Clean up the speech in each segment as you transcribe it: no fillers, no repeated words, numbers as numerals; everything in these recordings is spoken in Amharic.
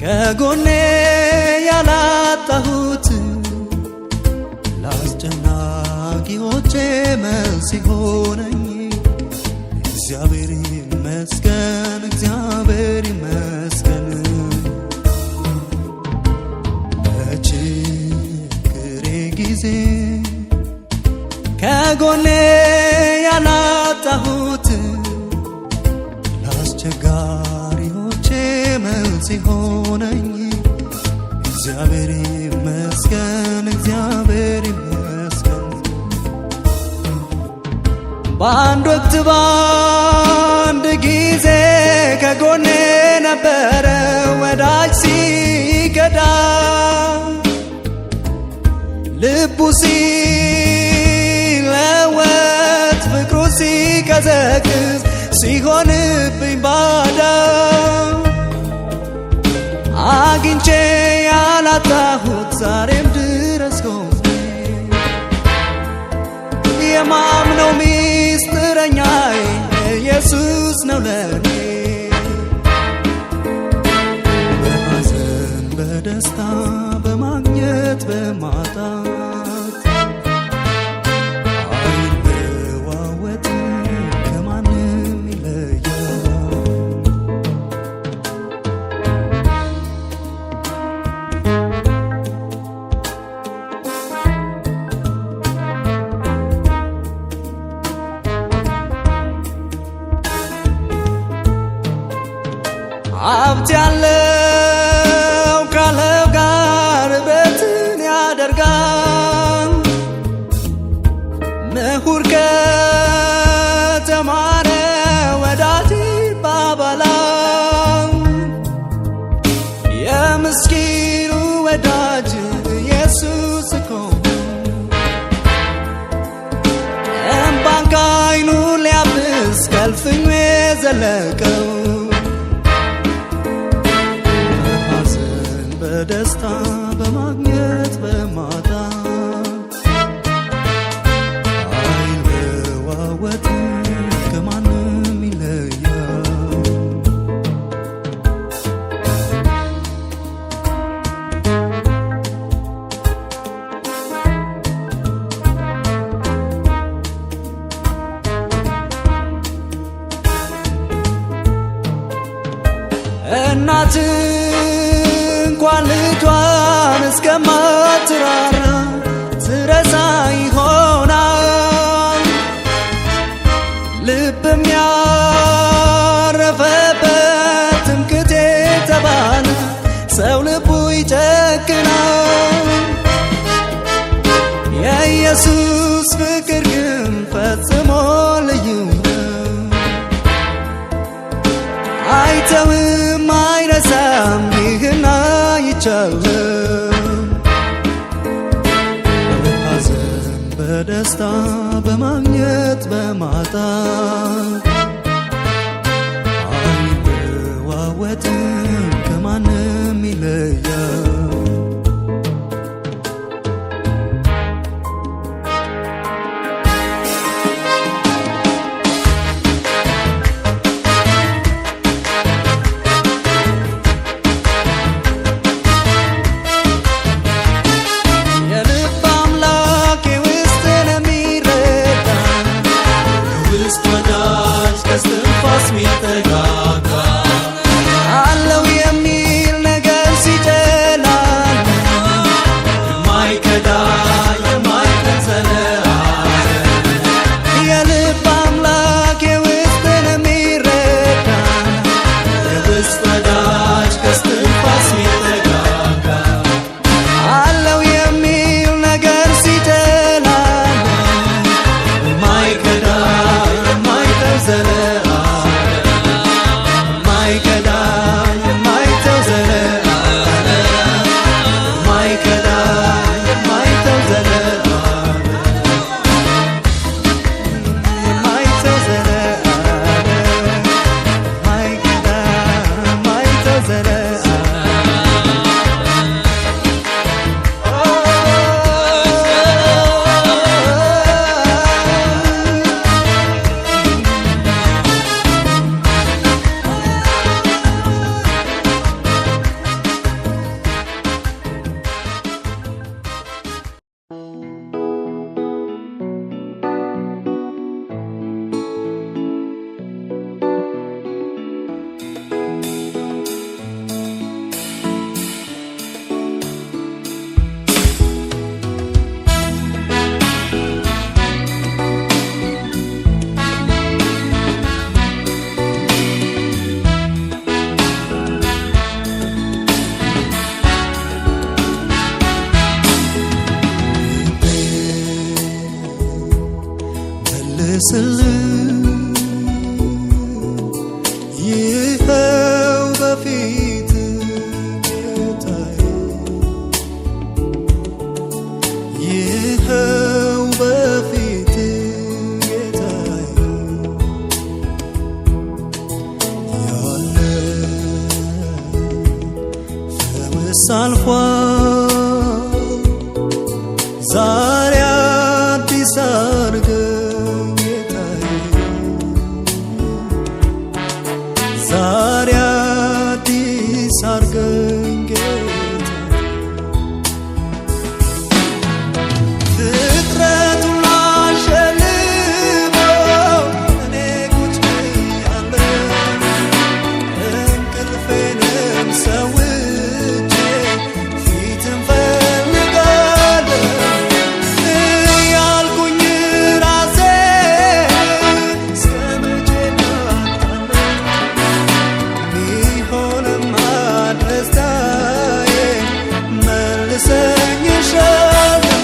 ከጎኔ ያላጣሁት ላስጨናቂዎቼ መልስ ሆነኝ። እግዚአብሔር ይመስገን፣ እግዚአብሔር ይመስገን። በችግሬ ጊዜ ከጎኔ ያላጣሁት ላስቸጋሪዎቼ መልስ ሆነኝ። እግዚአብሔር ይመስገን፣ እግዚአብሔር ይመስገን። በአንድ ወቅት በአንድ ጊዜ ከጎኔ ነበረ ወዳጅ ሲከዳ፣ ልቡ ሲለወጥ ፍቅሩ ሲቀዘቅዝ ሲሆንብኝ ባዳ፣ አግኝቼ ያላጣሁት ዛሬም ድረስ ጎኔ የማምነው ሚስጥረኛዬ ኢየሱስ ነው ለኔ። በሐዘን በደስታ በማግኘት በማጣት አይለዋወጥም ከማንም ይለያል። ሀብት ያለው ካለው ጋር ቤትን ያደርጋል። ምሁር ከተማረ ወዳጅ ይባባላል። የምስኪኑ ወዳጅ ኢየሱስ እኮ እምባን ከዓይኑ ሊያብስ ከእልፍኙ የዘለቀው፣ በደስታ በማግኘት በማጣት አይለዋወጥም ከማንም ይለያል። እናት እንኳን ልጇን እስከማትራራ ትረሳ ይሆናል። ልብም ያረፈበት ትምክህት የተባለ ሰው ልቡ ይጨክናል። የኢየሱስ ፍቅር ግን ፈጽሞ ልዩ ነው። አይተውም አይረሳም ይህን አይቻለሁ። በሐዘን በደስታ በማግኘት በማጣት አይለዋወጥም ከማንም ይለያል። አለው የሚል ነገር ሲጨላል የማይከዳ የማይከንዘለ የልብ አምላክ የውስጥን የሚረዳ የውስጥ ወዳጅ ከስትንፋስ ሚጠጋጋ አለው የሚል ነገር ሲጨላል የማይከዳ የማይከንዘለ አልፏል ዛሬ አዲስ አድርገኝ ጌታዬ ዛሬ አዲስ አድርገኝ ጌታዬ ፍጥረቱን አሸልመው እኔ ቁጭ ብያለሁ እንቅልፌንም ሰውቼ ፊትን ፈልጋለሁ እያልኩኝ ራሴን እስከ መቼ እላታለሁ ቢሆንማ ደስታዬ መልሰኝ እሻለሁ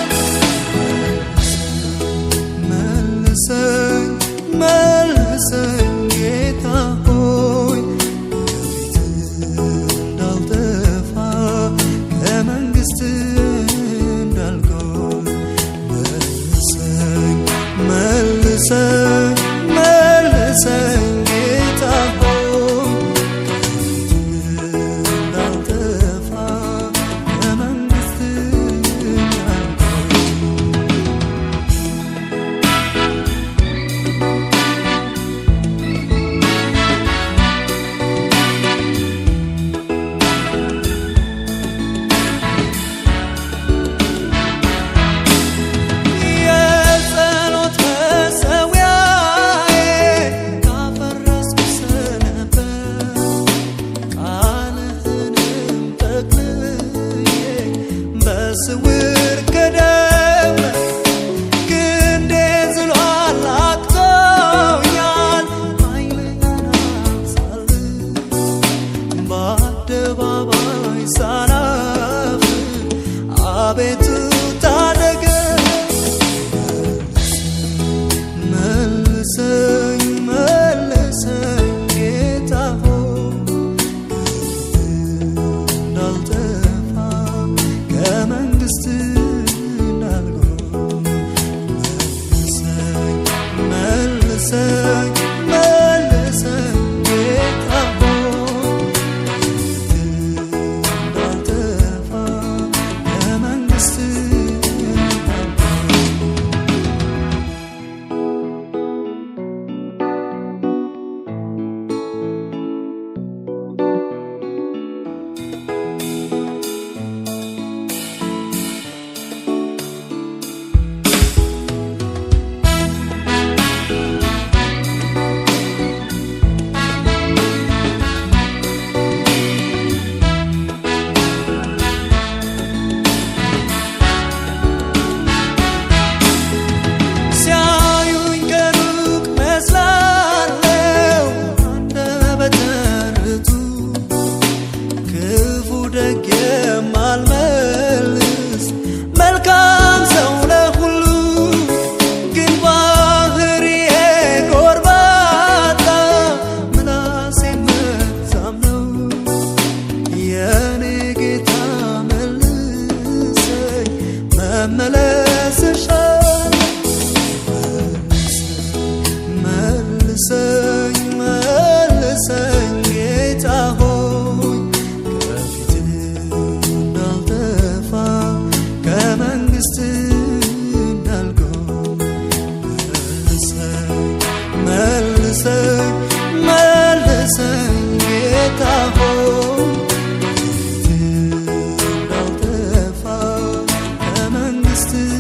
መልሰኝ መልሰኝ ጌታ ሆይ ከፊትህ እንዳልጠፋ ከመንግሥትህ እንዳልጎል መልሰኝ መልሰኝ መልሰኝ ጌታ ሆይ ከፊትህ እንዳልጠፋ ከመንግሥትህ እንዳልጎል የጸሎት መሠዊያዬ ካፈረስኩ ሰነበት ቃልህንም ጠቅልዬ በስውር ከደመቅ ክንዴ ዝሏል አቅቶኛል ኃይልህን አብዛልኝ በአደባባይ ሳላፍር አቤቱ ታደገኝ መልሰኝ መልሰኝ ጌታ ሆይ እንዳልጠፋ ከመንግሥትህ እንዳልጎል መልሰኝ መልሰኝ መልሰኝ ጌታ ሆይ እንዳልጠፋ ከመንግሥትህ እንዳልጎል ሲያዩኝ ከሩቅ መስላለሁ አንደበተ ርቱዕ ክፉ ደግ የማልመልስ መልካም ሰው ለሁሉ ግን ባህሪዬ ጎርባጣ ምላሴ መርዛም ነው የኔ ጌታ መልሰኝ መመለስ እሻለሁ መልሰኝ መልሰኝ ጌታ ሆይ ከፊትህ እንዳልጠፋ ከመንግሥትህ እንዳልጎል መልሰኝ መልሰኝ ጌታ ሆይ ከፊትህ እንዳልጠፋ ከመንግሥትህ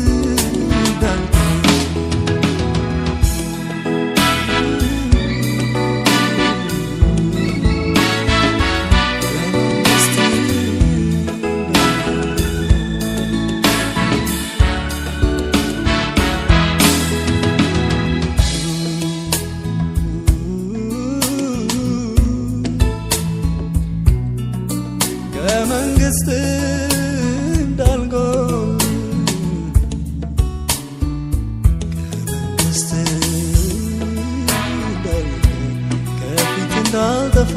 እንዳልጠፋ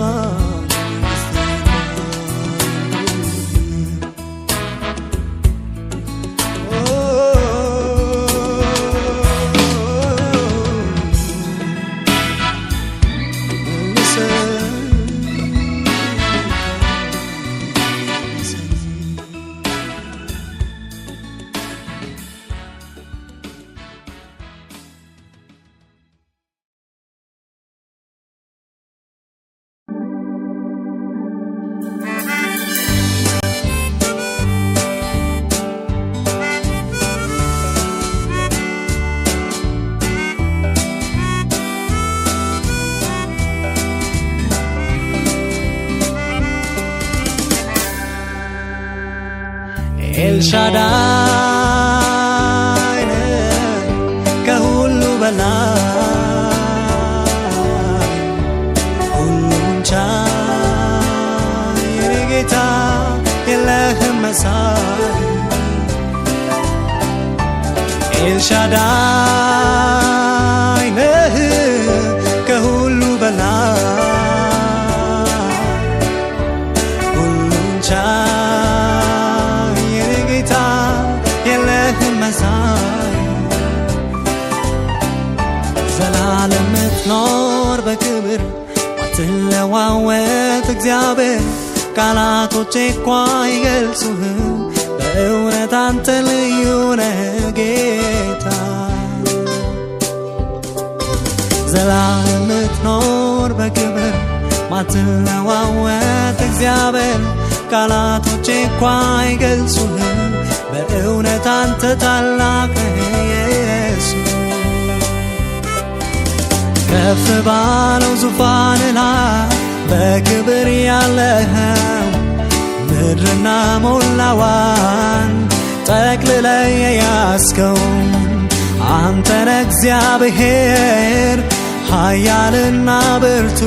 መልሰኝ ኤልሻዳይ ነህ ከሁሉ በላይ ሁሉን ቻይ የኔ ጌታ የለህም መሳይ ኤልሻዳይ ነህ ከሁሉ በላይ ሁሉን ቻይ የኔ ጌታ የለህም መሳይ ዘላለም ምትኖር በክብር ማትለዋወጥ እግዚአብሔር ቃላቶቼ እኳ አይገልጹህም በእውነት አንተ ልዩ ነህ ጌታ ዘላለም ምትኖር በክብር ማትለዋወጥ እግዚአብሔር ቃላቶቼ እኳ አይገልጹህም በእውነት አንተ ታላቅ ነህ ኢየሱስ ከፍ ባለው ዙፋን ላይ በክብር ያለኸው ምድርና ሞላዋን ጠቅልለህ የያዝከው አንተ ነህ እግዚአብሔር ኃያልና ብርቱ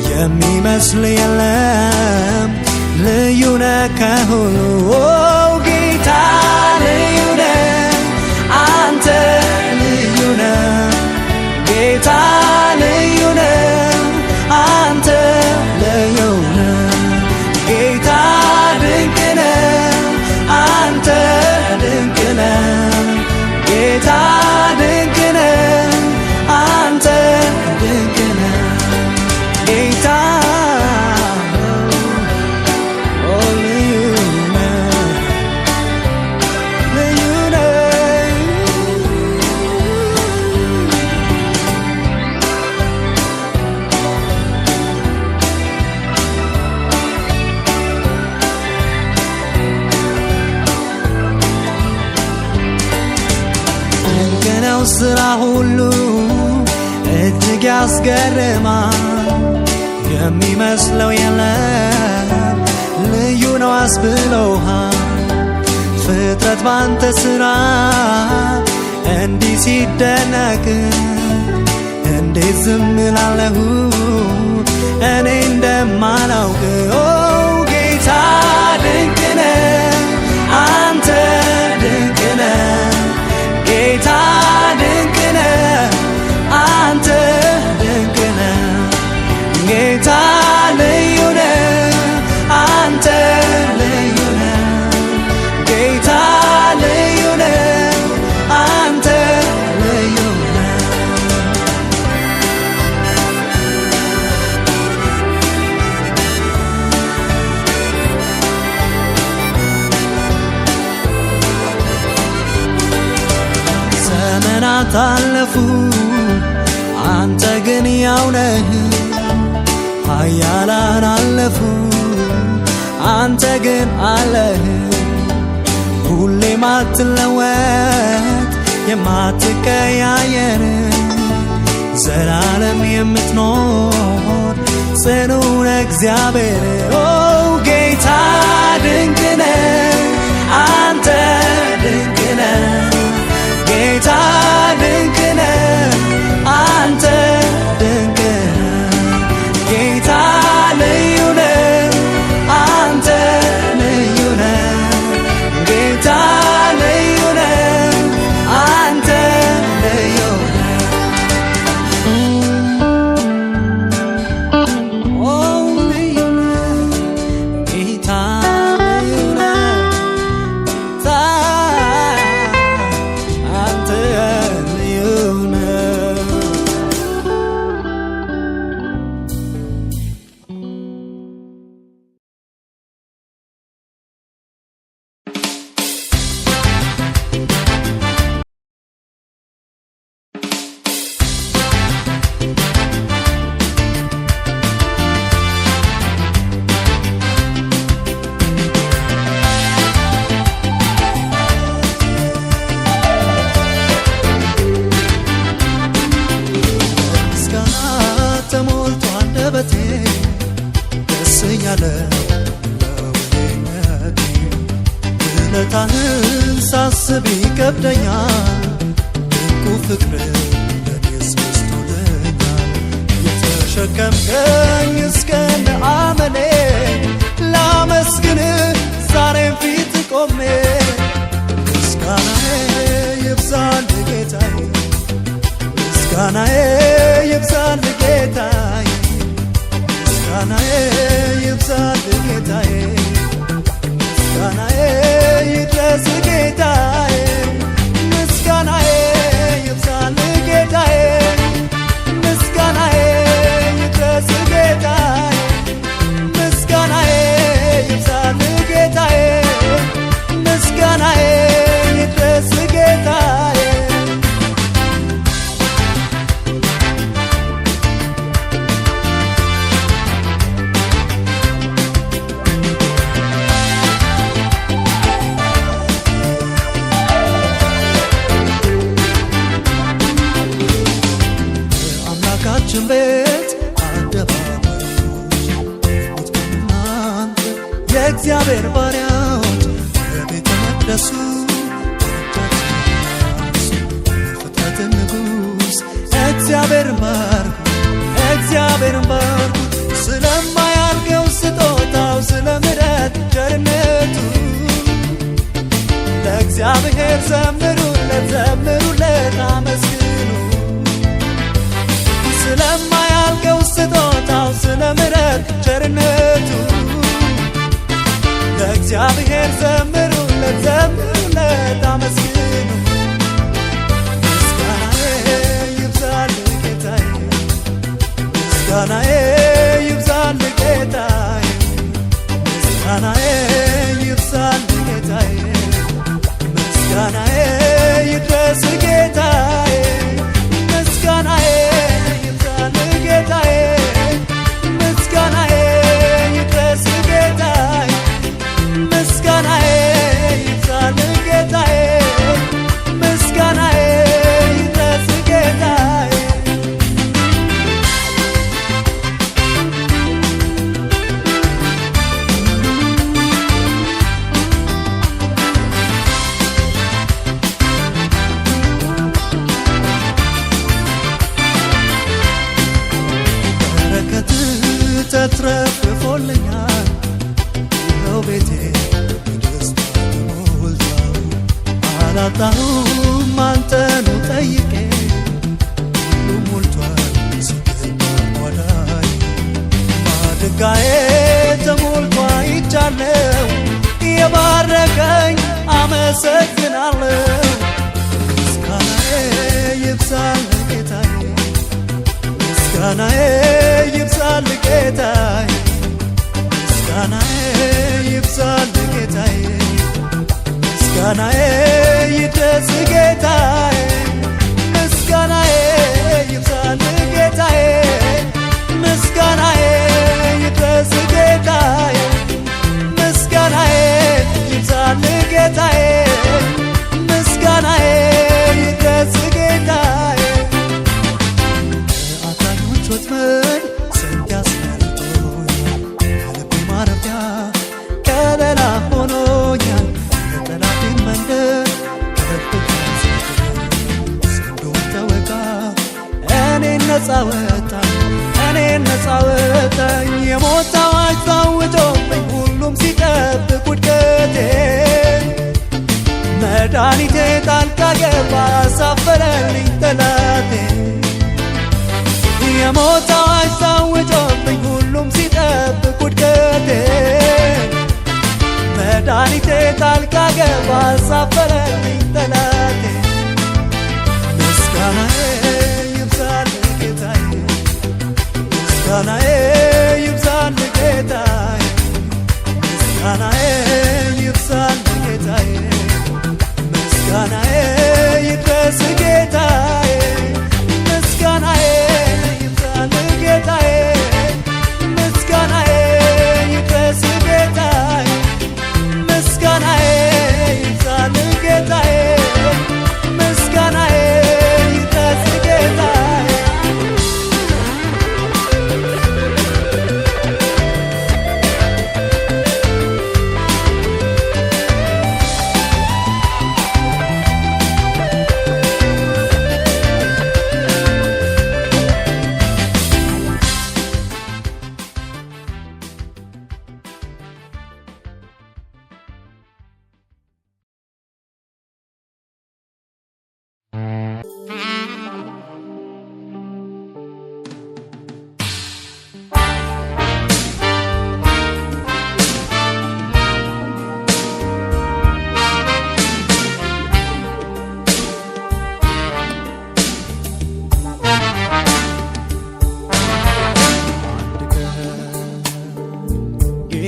የሚመስል የለም ልዩ ነህ ከሁሉ ጌታ ልዩ ነህ አንተ ልዩ ነህ ጌታ ልዩ ነህ አንተ ልዩ ነህ ጌታ ድንቅ ነህ አንተ ድንቅ ነህ ጌታ ድንቅ ነህ አንተ ድንቅ ነህ ጌታ ልዩ ነህ ልዩ ነህ ድንቅ ነው ስራ ሁሉ እጅግ ያስገርማል የሚመስለው የለም ልዩ ነው አስብሎሃል ፍጥረት ባንተ ስራ እንዲህ ሲደነቅ እንዴት ዝም እላለሁ እኔ እንደማላውቅ ጌታ ድንቅ ነህ አንተ ድንቅ ነህ ጌታ ድንቅ ነህ አንተ ድንቅ ነህ ጌታ ልዩ ነህ አንተ ልዩ ነህ ጌታ ልዩ ነህ አንተ ልዩ ነህ ዘመናት አለፉ አንተ ግን ያው ነህ ኃያላን አለፉ አንተ ግን አለህ ሁሌ ማትለወጥ የማትቀያየር ዘላለም የምትኖር ጽኑ ነህ እግዚአብሔር ጌታ ድንቅ ነህ አንተ ድንቅ ነህ ጌታ ድንቅ ነህ አንተ ድንቅ ነህ ጌታ ልዩ ነህ አንተ ልዩ ነህ ጌታ ልዩ ነህ አንተ ልዩ ነህ ልዩ ነህ ጌታ ልዩ ነህ አንተ ልዩ ነህ ውለታህን ሳስብ ይከብደኛል ድንቁ ፍቅር ለኔስ በዝቶልኛል የተሸከምከኝ እስከነ አመሌ ላመስግን ዛሬም ፊት ቆሜ ምስጋናዬ ይብዛል ጌታዬ ምስጋናዬ ይብዛል ጌታዬ ምስጋናዬ ይብዛል ጌታዬ ምስጋናዬ ይድረስ ጌታዬ ምስጋናዬ ይብዛል ጌታዬ ምስጋናዬ ይድረስ ጌታዬ ምስጋናዬ ይብዛል ጌታዬ ምስጋናዬ ይድረስ ጌታዬ አምላካችን ቤት አደባባዮች እናንተ የእግዚአብሔር ባሪያዎች በቤተ መቅደሱ ፍጥረትን ንጉሥ እግዚአብሔር ባርኩ እግዚአብሔር ባርኩ ስለማያልቀው ስጦታው ስለ ምሕረት ቸርነቱ ለእግዚአብሔር ዘምሩለት ዘምሩለት አመስግኑ ስለማያልቀው ስጦታው ስለ ምሕረት ቸርነቱ ለእግዚአብሔር ዘምሩለት ዘምሩለት አመስግኑ ምስጋናዬ ይብዛል ጌታዬ ምስጋናዬ ይብዛል ጌታዬ ምስጋናዬ ይብዛል ጌታዬ ምስጋናዬ ይድረስ ጌታዬ ምስጋናዬ ይብዛል ጌታዬ ምስጋናዬ ይድረስ ጌታዬ ምስጋናዬ ይብዛል ጌታዬ ምስጋናዬ ይድረስ ጌታዬ ተትረፍርፎልኛል ይኸው ቤቴ በደስታ ተሞልቷል አላጣሁም አንተኑ ጠይቄ ሁሉ ሞልቷል ሲገባ ጓዳዬ ማድጋዬ ተሞልቶ አይቻለሁ የባረከኝ አመሰግናለሁ ምስጋናዬ ይብዛል ጌታዬ ምስጋናዬ ይብዛል ጌታዬ ምስጋናዬ ይብዛል ጌታዬ ምስጋናዬ ይድረስ ጌታዬ ምስጋናዬ ይብዛል ጌታዬ ምስጋናዬ ይድረስ ጌታዬ ምስጋናዬ ይብዛል ጌታዬ ምስጋናዬ ይድረስ ጌታዬ ወጥመድ ስንት ያስመልጦኛል ከልቤ ማረፊያ ከለላ ሆኖኛል የጠላቴን መንደር ከፍታ ስንዱን ተወጋ እኔን ነፃ ወጣኝ የሞት አዋጅ ታውጆብኝ ሁሉም ሲጠብቅ ውድቀቴን መድኃኒቴ ጣልቃ ገባ አሳፈረልኝ ጠላቴ የሞት አዋጅ ታውጆብኝ ሁሉም ሲጠብቅ ውድቀቴን መድኃኒቴ ጣልቃ ገባ አሳፈረልኝ ጠላቴ ምስጋናዬ ይብዛል ጌታዬ ምስጋናዬ ይብዛል ጌታዬ ምስጋናዬ ይብዛል ጌታዬ ምስጋናዬ ይድረስ ጌታዬ ምስጋናዬ ይብዛል ጌታዬ ምስጋናዬ ይድረስ ጌታዬ ምስጋናዬ ይብዛል ጌታዬ ምስጋናዬ ይድረስ ጌታዬ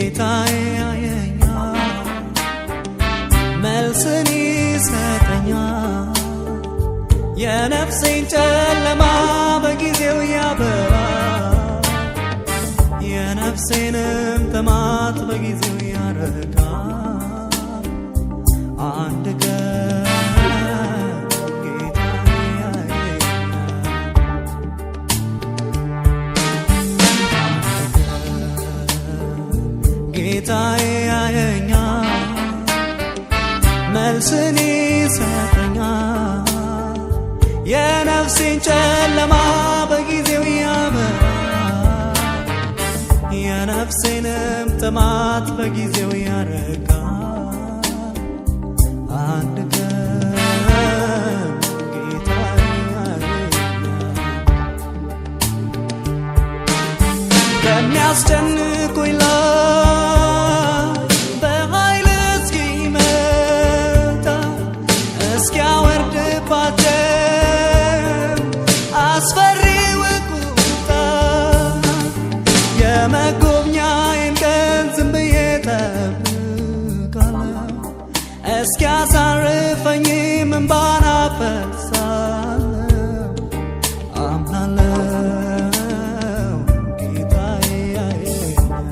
ጌታዬ ያየኛል መልስን ይሰጠኛል የነፍሴን ጨለማ በጊዜው ያበራል የነፍሴንም ጥማት በጊዜው ያረካል አንድ ቀን ጌታዬ ያየኛል መልስን ይሰጠኛል የነፍሴን ጨለማ በጊዜው ያበራል የነፍሴንም ጥማት በጊዜው ያረካል አንድ ቀን ጌታዬ ያየኛል በሚያስጨንቁኝ የመጎብኛዬን ቀን ዝም ብዬ እጠብቃለሁ እስኪያሳርፈኝም እንባን አፈሳለሁ አምናለሁ ጌታዬ ያየኛል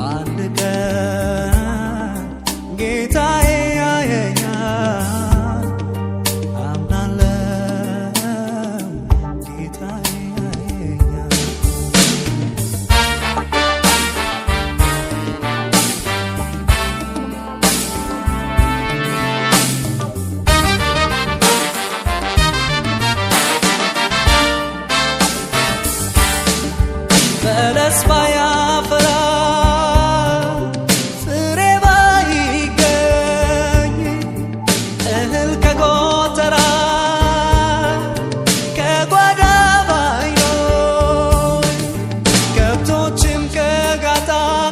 አንድ ቀን ጌታዬ ያየኛል አምናለሁ ጌታዬ በለስ ባያፈራ ፍሬ ባይገኝ እህል ከጎተራ ከጓዳ ባይኖር ከብቶችም ከጋጣ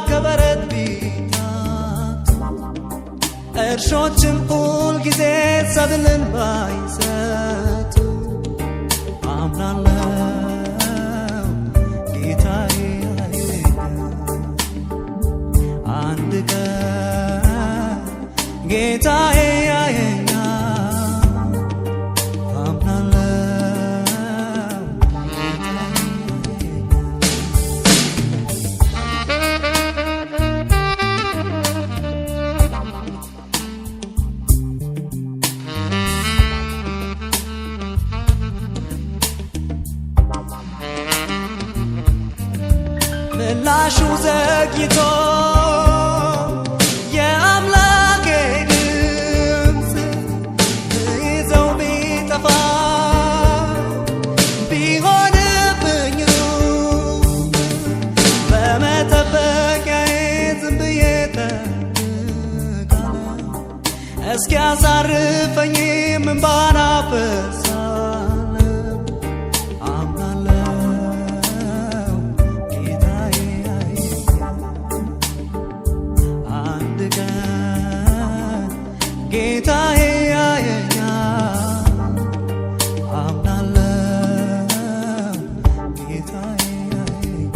ከበረት ቢታጡ እርሾችም ሁል ጊዜ ሰብልን ባይሰጡ አምናለሁ ጌታዬ ያየኛል አንድ ቀን ጌታዬ ያየኛል አምናለሁ ምላሹ ዘግይቶ የአምላኬ ድምፅ ብይዘው ቢጠፋ ቢሆንብኝ በመጠበቂያዬ ዝም ብዬ እጠብቃለሁ እስኪያሳርፈኝም እንባን አፈሳለሁ አምናለሁ ጌታዬ ያየኛል አምናለሁ ጌታዬ ያየኛል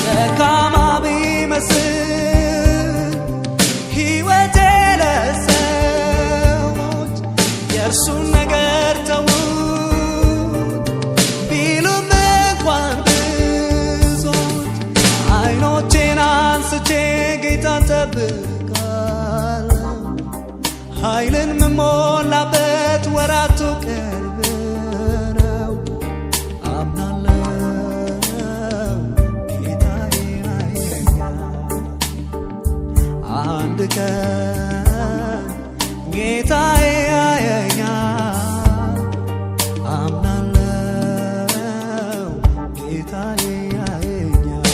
ደካማ ቢመስል እርሱን ነገር ተዉት ቢሉም እንኳን ብዙዎች አይኖቼን አንስቼ ጌታን እጠብቃለሁ ኃይልን ምሞላበት ወራቱ ቅርብ ነው አምናለሁ ጌታዬ ያየኛል አንድ ቀን ጌታዬ ያየኛል አምናለሁ ጌታዬ ያየኛል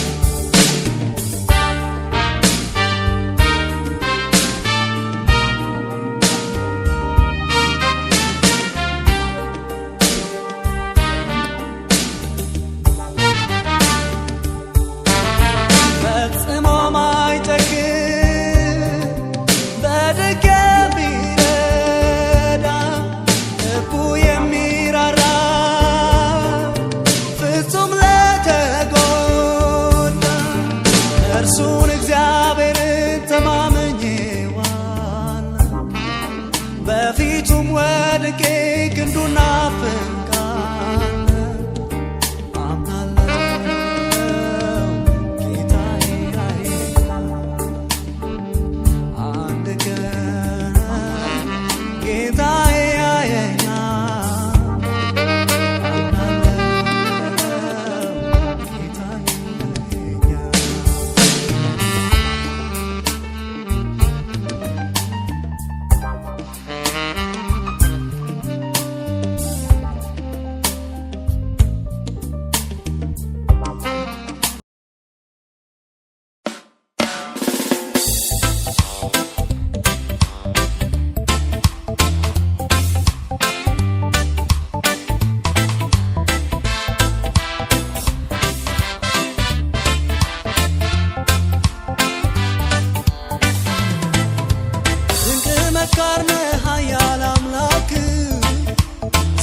መካር ነህ ኃያል አምላክ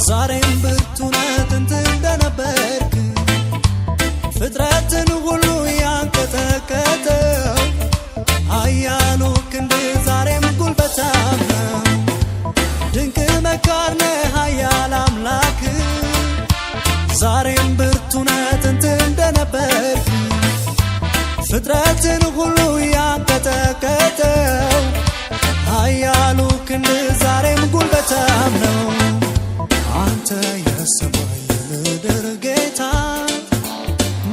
ዛሬም ብርቱ ነህ ጥንት እንደነበርክ ፍጥረትን ሁሉ ያንቀጠቀጠው ኃያሉ ክንድህ ዛሬም ጉልበታም ነው። ድንቅ መካር ነህ ኃያል አምላክ ዛሬም ብርቱ ነህ ጥንት እንደነበርክ ፍጥረትን ሁሉ ያንቀጠቀጠው ኃያሉ ክንድህ ዛሬም ጉልበታም ነው። አንተ የሰማይ የምድር ጌታ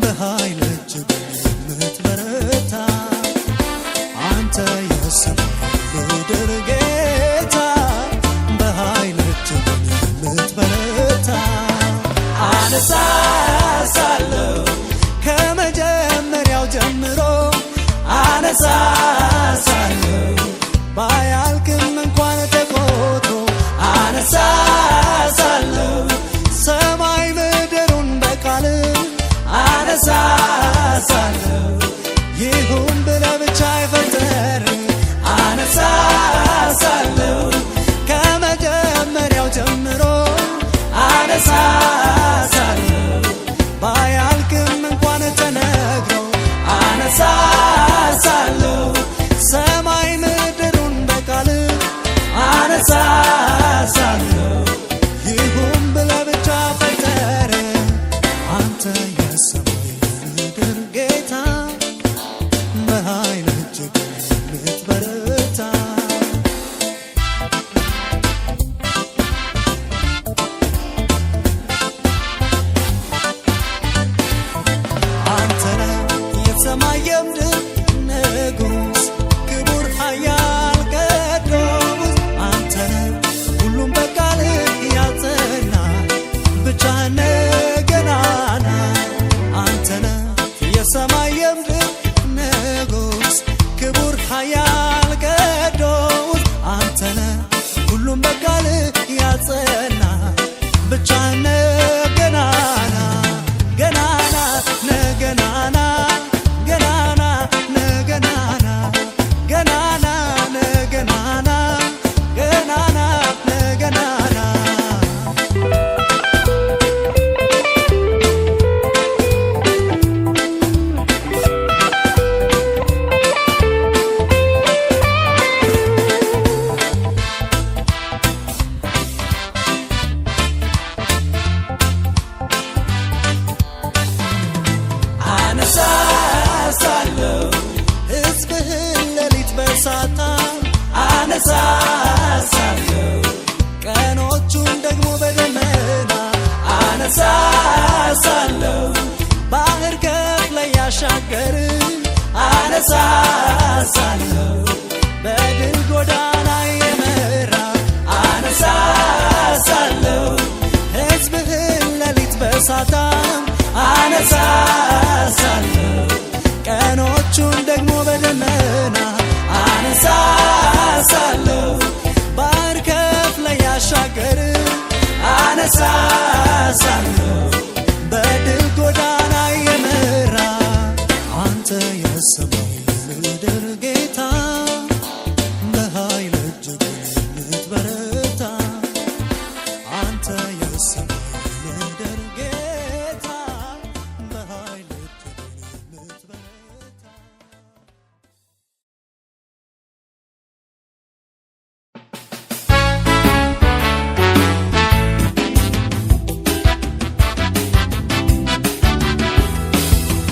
በኃይል እጅግ የምትበረታ አንተ የሰማይ የምድር ጌታ በኃይል እጅግ የምትበረታ አነሳሳለሁ ከመጀመሪያው ጀምሮ አነሳሳለሁ ባያልቅም እንኳን ተቆጥሮ አነሳሳለሁ ሰማይ ምድሩን በቃል አነሳሳለሁ ይሁን ብለህ ብቻ ይፈጠር አነሳሳለሁ ከመጀመሪያው ጀምሮ አነሳሳለሁ ባያልቅም እንኳን ተነግሮ አነሳሳለሁ ሰማይ ምድሩን በቃል አነሳሳለሁ ይሁን ብለህ ብቻ ፈጠረ አንተ የሰማይ ምድር ጌታ በኃይል እጅግ የምትበረታ አንተ ነህ የሰማይ የምድር ንጉሥ ክቡር ኃያል ቅዱስ አንተ ነህ ሁሉም በቃልህ ያጸና ብቻህን ገናና አንተ ነህ የሰማይ የምድር ንጉሥ ክቡር ኃያል ቅዱስ አንተ ነህ ሁሉም በቃልህ ያጸና ብቻህን ገናና ገናና ነገናና ገናና ነገናና ገናና ነገናና ገናና ነገናና አነሳሳለሁ ሕዝብህን ሌሊት በሳታ አነሳሳለሁ ቀኖቹን ደግሞ በደመና አነሳሳለሁ ባህር ከፍለህ ያሻገር አነሳሳለሁ በድል ጎዳና የመራ አነሳሳለሁ ሕዝብህን ሌሊት በሳታ አነሳሳለሁ ቀኖቹን ደግሞ በደመና አነሳሳለሁ ባህር ከፍለህ ያሻገር አነሳሳለሁ በድል ጎዳና የመራ አንተ የሰማይ ምድር ጌታ በኃይል እጅግ የምትበረታ አንተ የሰማይ ምድር ጌታ በኃይል እጅግ የምትበረታ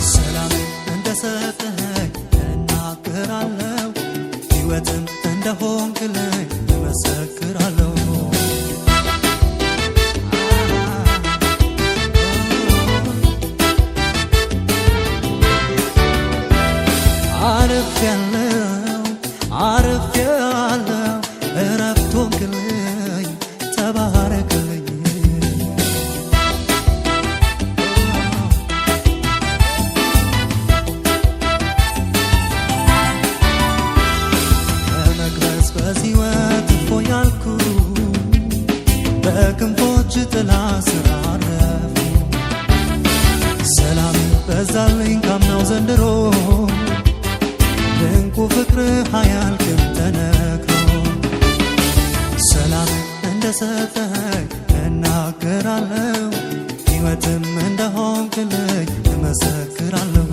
ሰላም እንደሰጠኸኝ እናገራለሁ ሕይወትም እንደሆንክልኝ እመሰክራለሁ አርፌያለሁ እረፍት ሆንክልኝ ተባረክልኝ ከመቅበዝበዝ ሕይወት እፎይ አልኩ በክንፎች ጥላ ስር አረፍኩ ሰላም በዛልኝ ካምናው ዘንድሮ ድንቁ ፍቅርህ አያልቅም ተነግሮ እንደሰጠኝ እናገራለሁ ሕይወትም እንደሆንክልኝ እመሰክራለሁ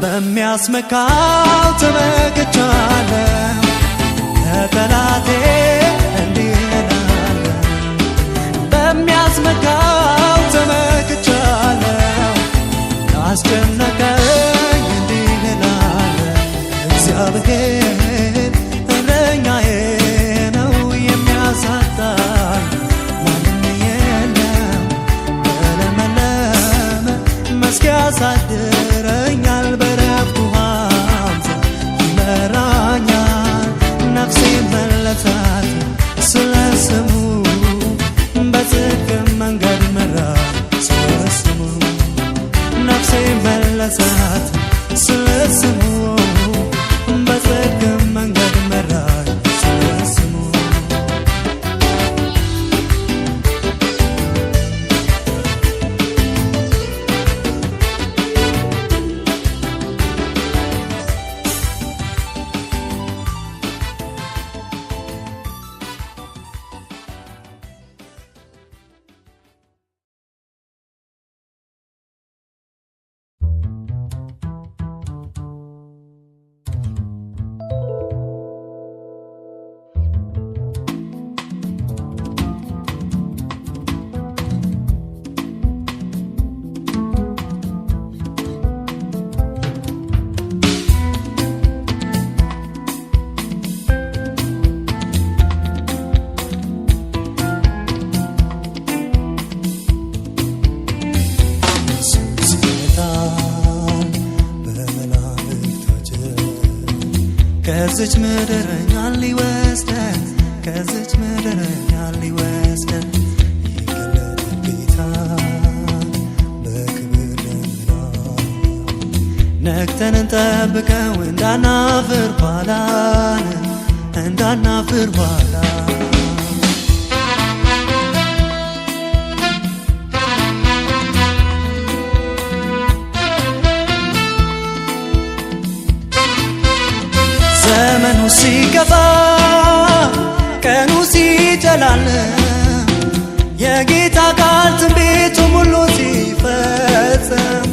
በሚያስመካው ተመክቻለሁ ከጠላቴ እንዲህ እላለሁ በሚያስመካው ተመክቻለሁ ካስጨነቀኝ እንዲህ እላለሁ እግዚአብሔር እረኛዬ ነው የሚያሳጣኝ ማንም የለም በለመለመ መስክ ያሳድረኛል በረፍቱ ይመራኛል ነፍሴ መለሳት ስለ ስሙ በጽድቅ መንገድ መራኝ ስለ ስሙ ነፍሴ መለሳት ስለ ስሙ በጽድቅ መንገድ መራኝ ስለ ስሙ ከዚች ምድር እኛን ሊወስደን ከዚች ምድር እኛን ሊወስደን ይገለጥ ጌታ በክብር ደመና ነቅተን እንጠብቀው እንዳናፍር ኋላን እንዳናፍር ኋላ ዘመኑ ሲገፋ ቀኑ ሲጨላልም የጌታ ቃል ትንቢቱም ሁሉ ሲፈጸም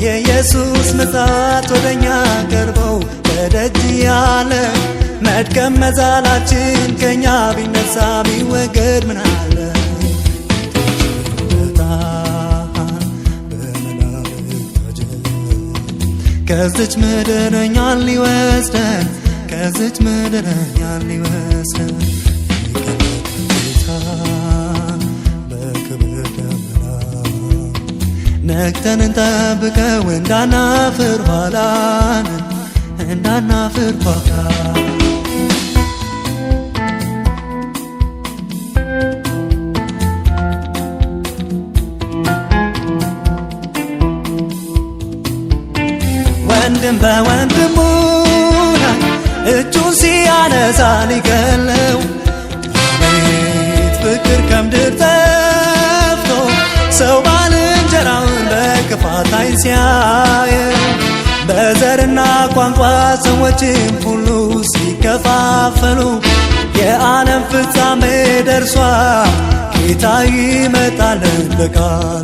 የኢየሱስ ምጽአት ወደኛ ቀርበው በደጅ ያለ መድከም መዛላችን ከኛ ቢነሳ ቢወገድ ምን አለ ከዚች ምድር እኛን ሊወስደን ከዚች ምድር እኛን ሊወስደን ይገለጥ ጌታ በክብር ደመና ነቅተን እንጠብቀው እንዳናፍር ኋላን እንዳናፍር ኋላ ወንድም በወንድሙ ላይ እጁን ሲያነሳ ሊገለው አቤት ፍቅር ከምድር ጠፍቶ ሰው ባልንጀራውን በክፋት ዓይን ሲያየው በዘርና ቋንቋ ሰዎችም ሁሉ ሲከፋፈሉ የዓለም ፍጻሜ ደርሷል ጌታ ይመጣልን በቃሉ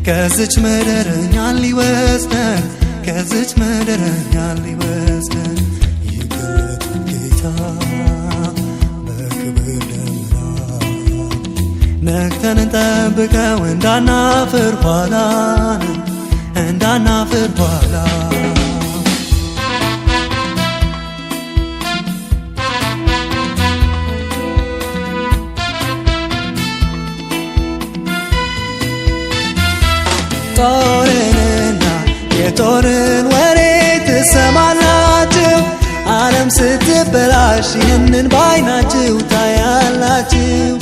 ከዚች ምድር እኛን ሊወስደን ከዚች ምድር እኛን ሊወስደን ይገለጥ ጌታ በክብር ደመና ነቅተን እንጠብቀው እንዳናፍር ኋላን እንዳናፍር ኋላ ጦርንና የጦርን ወሬ ትሰማላችሁ ዓለም ስትበላሽ ይህንን ባይናችሁ ታያላችሁ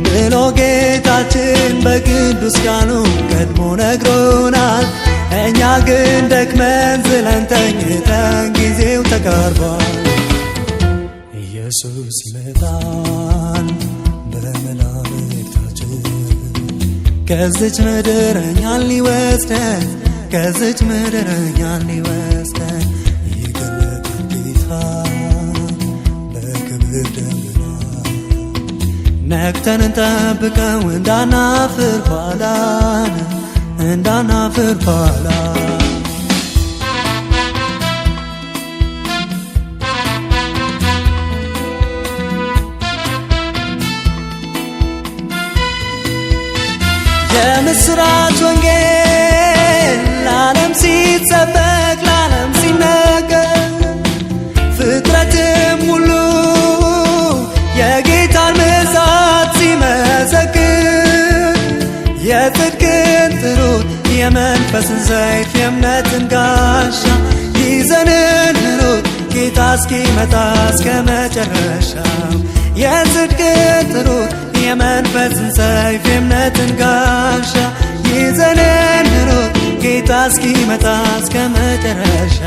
ብሎ ጌታችን በቅዱስ ቃሉ ቀድሞ ነግሮናል እኛ ግን ደክመን ዝለን ተኝተን ጊዜው ተቃርቧል ኢየሱስ ይመጣል በመላእክታችን ከዚች ምድር እኛን ሊወስደን ከዚች ምድር እኛን ሊወስደን ይገለጥ ጌታ በክብር ደመና ነቅተን እንጠብቀው እንዳናፍር ኋላን እንዳናፍር ኋላ የምስራች ወንጌል ለዓለም ሲሰበክ ለዓለም ሲነገር ፍጥረትም ሁሉ የጌታን ምጽአት ሲመሰክር የጽድቅን ጥሩር የመንፈስን ሰይፍ የእምነትን ጋሻ ይዘን እንሩጥ ጌታ እስኪመጣ እስከ መጨረሻው የጽድቅን ጥሩር የመንፈስን ሰይፍ የእምነትን ጋሻ ይዘን እንሩጥ ጌታ እስኪመጣ እስከ መጨረሻ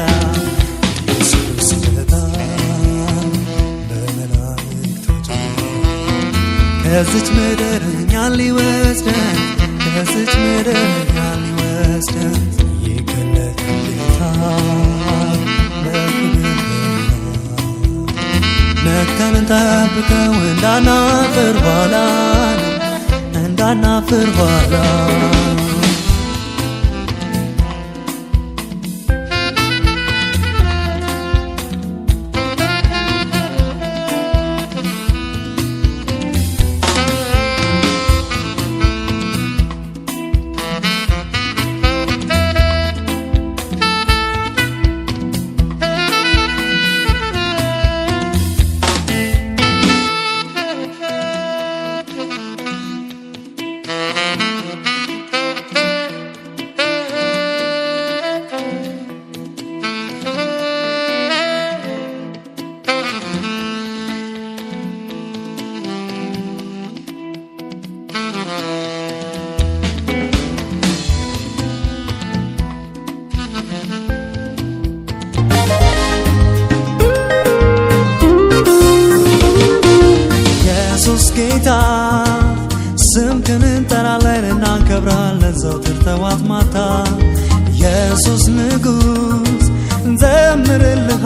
ኢየሱስ ይመጣል በመላእክቶቹ ከዚች ምድር እኛን ሊወስደን ከዚች ምድር እኛን ሊወስደን ይገለጥ ጌታ በክብር ነቅተን እንጠብቀው እንዳናፍር ኋላን እንዳናፍር ኋላ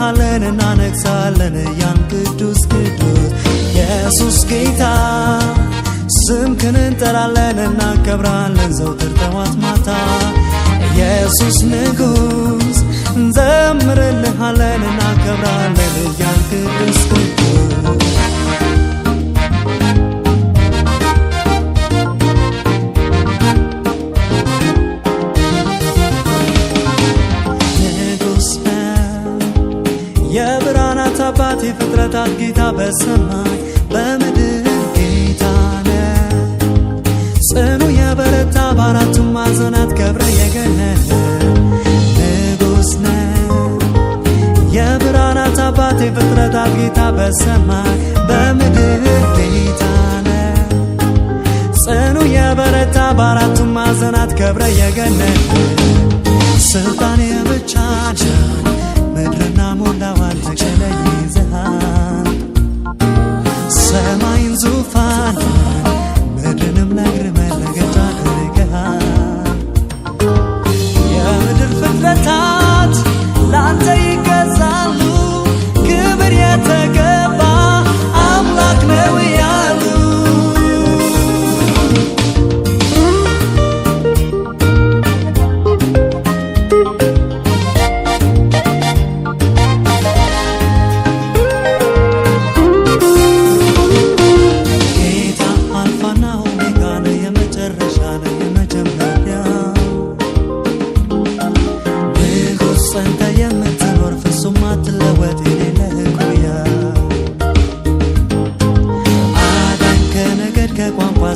እንዘምርልሃለን እናነግሳለን ያን ቅዱስ ቅዱስ ኢየሱስ ጌታ ስምህን እንጠራለን እናከብራለን ዘወትር ጠዋት ማታ ኢየሱስ ንጉሥ እንዘምርልሃለን እናከብራለን ያን ቅዱስ ቅዱስ የብርሃናት አባት የፍጥረታት ጌታ በሰማይ በምድር ጌታ ነህ ጽኑ የበረታ በአራቱም ማዕዘናት ከብረህ የገነህ ንጉሥ ነህ የብርሃናት አባት የፍጥረታት ጌታ በሰማይ በምድር ጌታ ነህ ጽኑ የበረታ በአራቱም ማዕዘናት ከብረህ የገነህ ስልጣን የብቻ ምድርና ሞላዋን ተከለይ ይዘሃል ሰማይን ዙፋን ምድርንም ለእግር መረገጫ አድርገሃል የምድር ፍጥረታት ለአንተ ይገዛሉ ክብር የተገባ አምላክ ነው ያሉ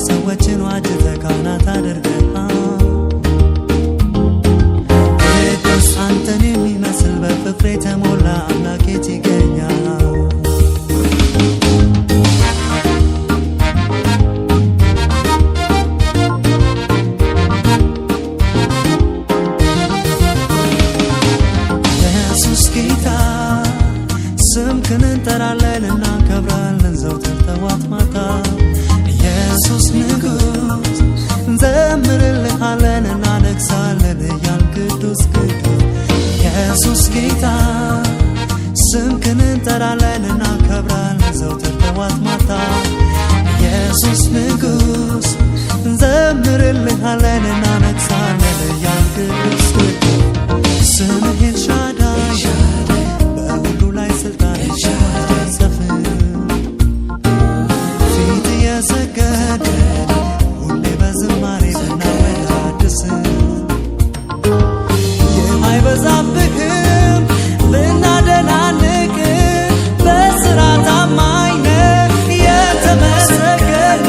ሰዎችን ዋጅተህ ካህናት አድርገሃል ቅዱስ አንተን የሚመስል በፍቅር የተሞላ አምላክ የት ይገኛል ኢየሱስ ጌታ ስምህን እንጠራለን እናከብራለን ዘወትር ጠዋት ማታ ኢየሱስ ንጉሥ እንዘምርልሃለን እናነግሳለን ያን ቅዱስ ቅዱስ ኢየሱስ ጌታ ስምህን እንጠራለን እናከብራለን ዘወትር ጠዋት ማታ ኢየሱስ ንጉሥ እንዘምርልሃለን እናነግሳለን ያን ቅዱስ ቅዱስ ስምህ ኤልሻዳይ በሁሉ ላይ ስልጣን ሰፍን ፊት የሰገደ ሁሌ በዝማሬ ብናወዳድስ ይህ አይበዛብህም ብናደናንቅ በስራ ታማኝ ነህ የተመሰገን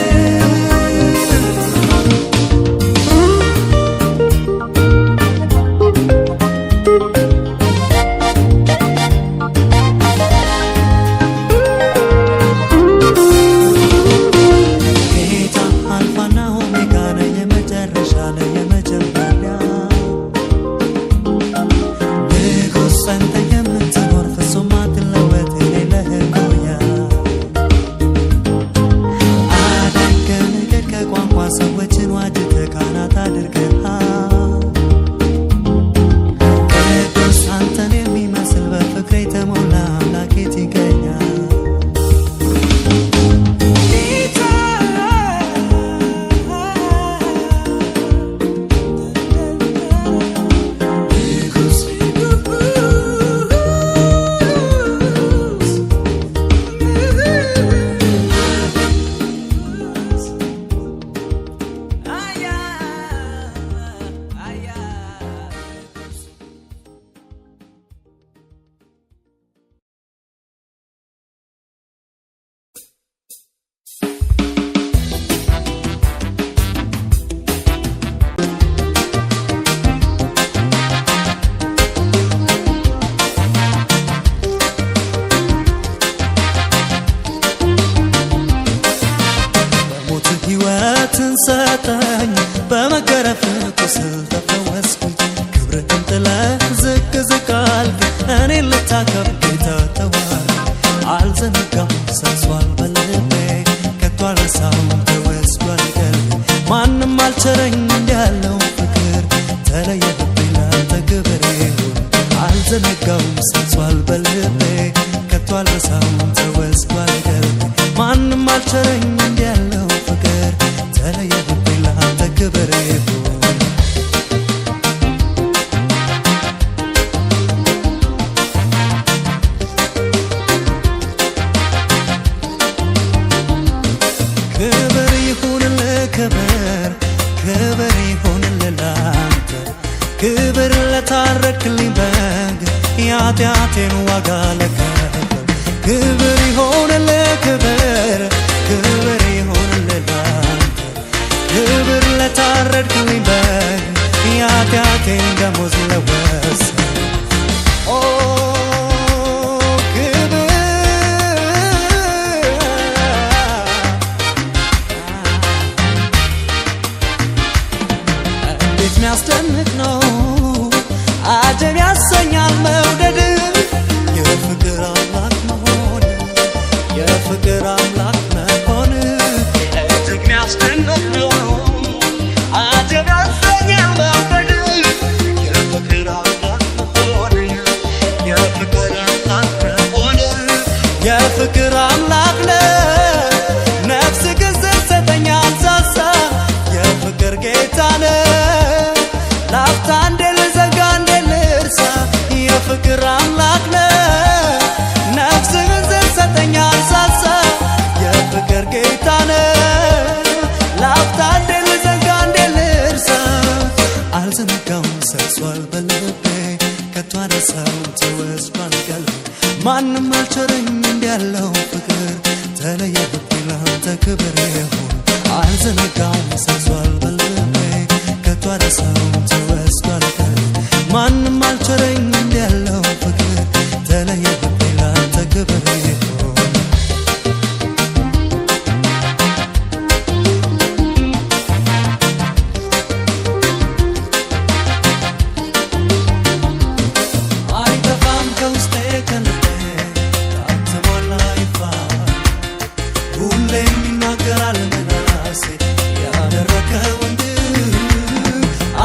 ሰዎችን ዋጅተህ ካህናት አድርገሃል ቅዱስ አንተን የሚመስል በፍቅር የተሞላ አምላክ የት ይገኛል ሕይወትን ሰጠኝ በመገረፍ ቁስል ተፈወስኩኝ ክብርህን ጥለህ ዝቅ ዝቅ አልክ እኔን ልታከብር ጌታ ተዋረድ አልዘነጋሁም ሰርጿል በልቤ ከቶ አልረሳውም ተወስዷል ቀልቤ ማንም አልቸረኝ እንዲያለው ፍቅር ተለየህብኝ ላንተ ክብር ይሁን አልዘነጋሁም ሰርጿል በልቤ አልቸረኝ እንዲያለው ፍቅር ተለየብኝ ላንተ ክብር ይሁን ክብር ይሁንልህ ክብር ክብር ይሁንልህ ላንተ ክብር ለታረክልኝ በግ የኃጢአቴን ዋጋ ለከፈል ክብር ይሁንልህ ክብር ክብር ይሁንልህ ላንተ ክብር ለታረክልኝ በግ የኃጢአቴን ደሞዝ ለወሰን የሚያስደንቅ ነው አጀብ ያሰኛል መውደድ የፍቅር አምላክ መሆን የፍቅር አምላክ መሆን እጅግ የሚያስደንቅ ነው አጀብ ያሰኛል መውደድ የፍቅር አምላክ መሆን የፍቅር አምላክ መሆን የፍቅር አምላክ ነፍስ ግዝት ሰጠኛል ሳሳ የፍቅር ጌታ ላፍታ እንደ ልዘጋ እንደ ልርሳ የፍቅር አምላክ ነፍስህን ስትሰጠኛል ሳሳ የፍቅር ጌታ ላፍታ እንደ ልዘጋ እንደ ልርሳ አልዘነጋውም ሰርጿል በልቤ ከቶ አነሳው ተወስዷል ቀልቤ ማንም አልቸረኝ እንዲያለው ፍቅር ተለየብኝ ላንተ ክብር ይሁን አልዘነጋውም ሰርጿል በልቤ ከቶ አነሳው ተወስዷል ቀልቤ ማንም አልቸረኝ እንዲያለው ፍቅር ተለየብኝ ላንተ ክብር ይሁን አይጠፋም ከውስጤ ከልቤ ታትሟል አይፋር ሁሌም ይናገራል ምላሴ ያደረከው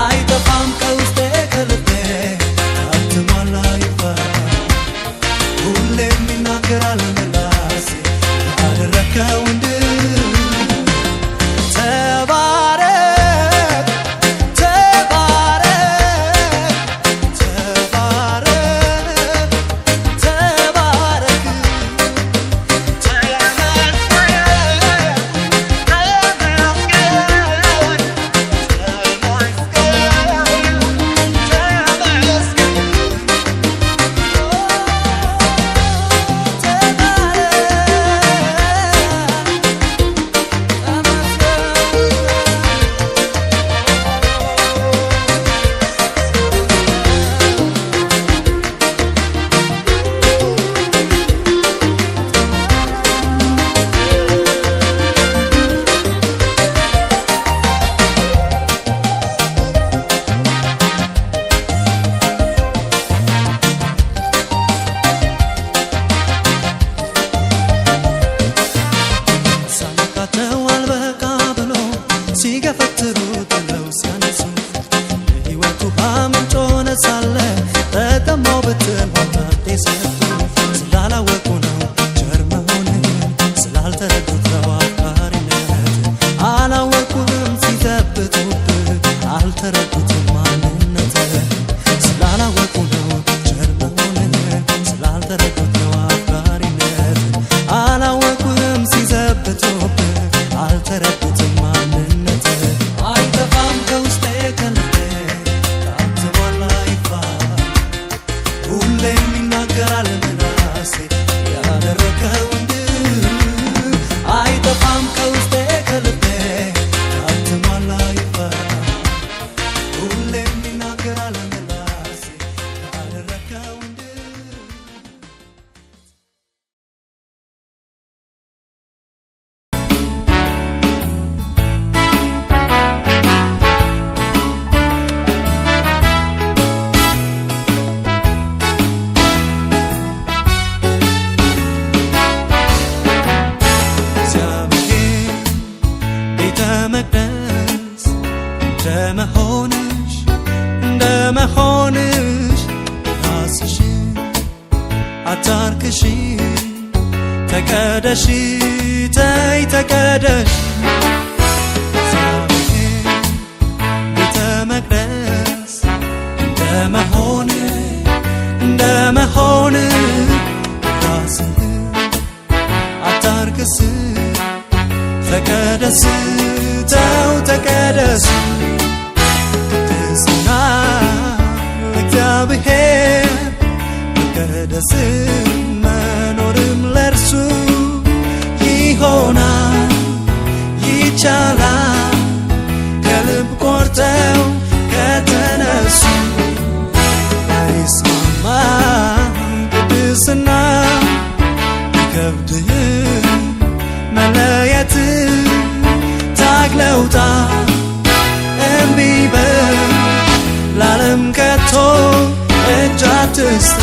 አይጠፋም ከውስጤ ከልቤ ታትሟል አይፋር ሁሌም ይናገራል ምላሴ ያደረከው ተባረክ ተባረክ ተባረክ ሲገፈትሩት ብለው ሲያነሱ የሕይወቱ ምንጭ ሆነ ሳለ ተጠማው ብትል ሆታጤ ሰጡ ስላላወቁ ነው ቸር መሆንን ስላልተረዱት ነው አፍቃሪነት አላወቁም ሲዘብቱብህ አልተረዱትም ማንነት ስላላወቁ ነው ቸር መሆንን ስላልተረዱት ነው አፍቃሪነት አላወቁም ሲዘብቱብህ አልተረዱትም ማንነት አይጠፋም ከውስጤ ከልቤ ታትሟል አይፋር ሁሌም ይናገራል ምላሴ ያደረከው አይጠፋም ከውስጤ ከልቤ ታትሟል አይፋር ሁሌም ይናገራል ምላሴ ያደረከው እንደመሆንሽ ራስሽን አታርክሽ ተቀደሺ ተይ ተቀደሽ ቤተ መቅደስ እንደመሆን ራስህ አታርክስ ተቀደስ ተው ተቀደስ ቅድስና ለእግዚአብሔር መቀደስ መኖርም ለእርሱ ይሆናል ይቻላል ከልብ ቆርጠው ከተነሱ አይስማማም ቅድስና ይከብድህም መለየት ታግለውጣ እምቢ በል ለዓለም ከቶ እጅ አትስጥ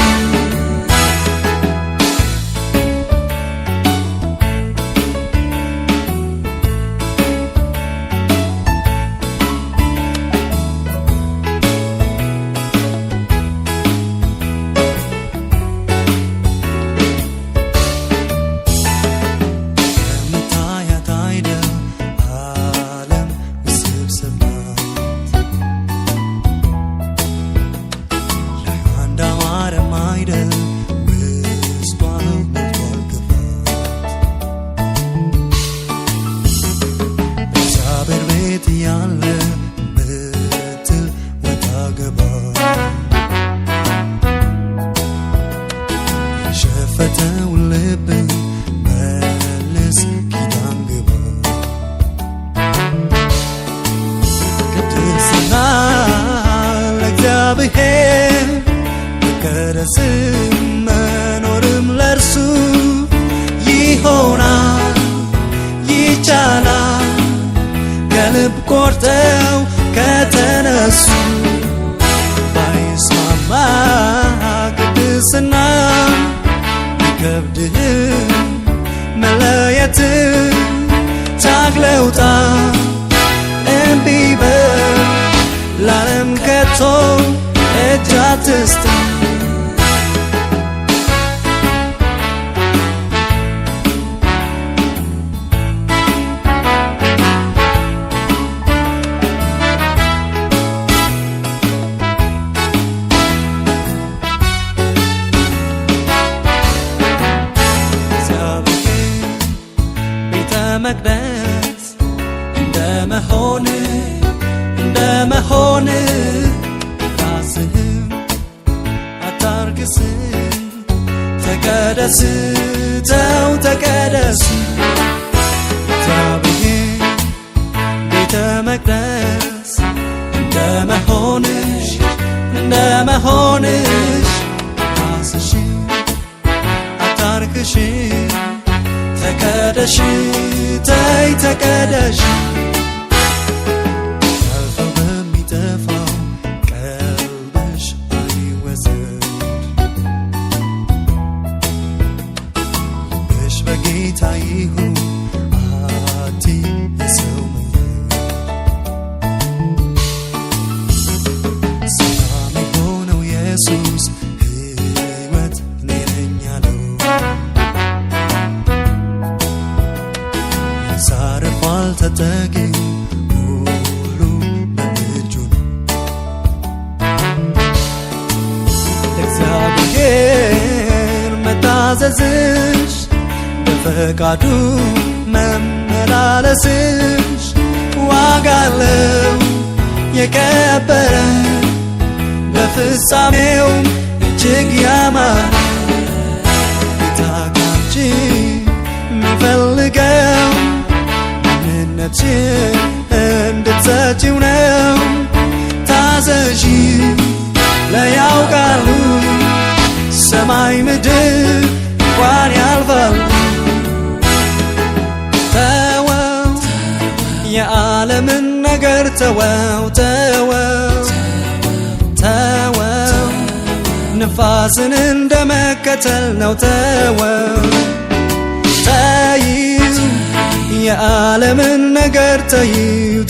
ያለ ብትል ወታገባ የሸፈተው ልብ መልስ ኪዳን ግባ ቅድስና ለእግዚአብሔር መቀደስ መኖርም ለእርሱ ይሆናል ይቻላል ከልብ ቆርጠው ከተነሱ ባይስማማ ቅድስና ይከብድህም መለየት ታግለውጣ እምቢ በል ለዓለም ከቶ እጅ አትስጥ መቅደስ እንደመሆን ራስህም አታርክስ ተቀደስ ተው ተቀደስ እግዚአብሔር ቤተ መቅደስ እንደመሆንሽ ራስሽን አታርክሽ ተቀደሽ ተይ ተቀደሽ አልፈው በሚጠፋው ቀልብሽ አይወሰድ ልብሽ በጌታ ይሁን አቲ የሰው መንገድ ሰላም የሆነው ኢየሱስ ሕይወት እኔ ነኝ ያለው ሳርፏል ተጠጊ ሁሉ በእጁ ነው እግዚአብሔር መታዘዝሽ በፈቃዱ መመላለስሽ ዋጋ አለው የከበረ በፍጻሜውም እጅግ ያማረ ጌታ ካንቺ የሚፈልገው ነፍስሽን እንድትሰጪው ነው ታዘዢ ለሕያው ቃሉ ሰማይ ምድር እንኳን ያልፋል ተወው የዓለምን ነገር ተወው ንፋስን እንደመከተል ነው ተወው የዓለምን ነገር ተይው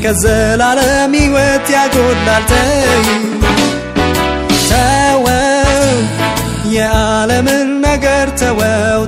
ከዘላለም ሕይወት ያጎድላል ተወው የዓለምን ነገር ተወው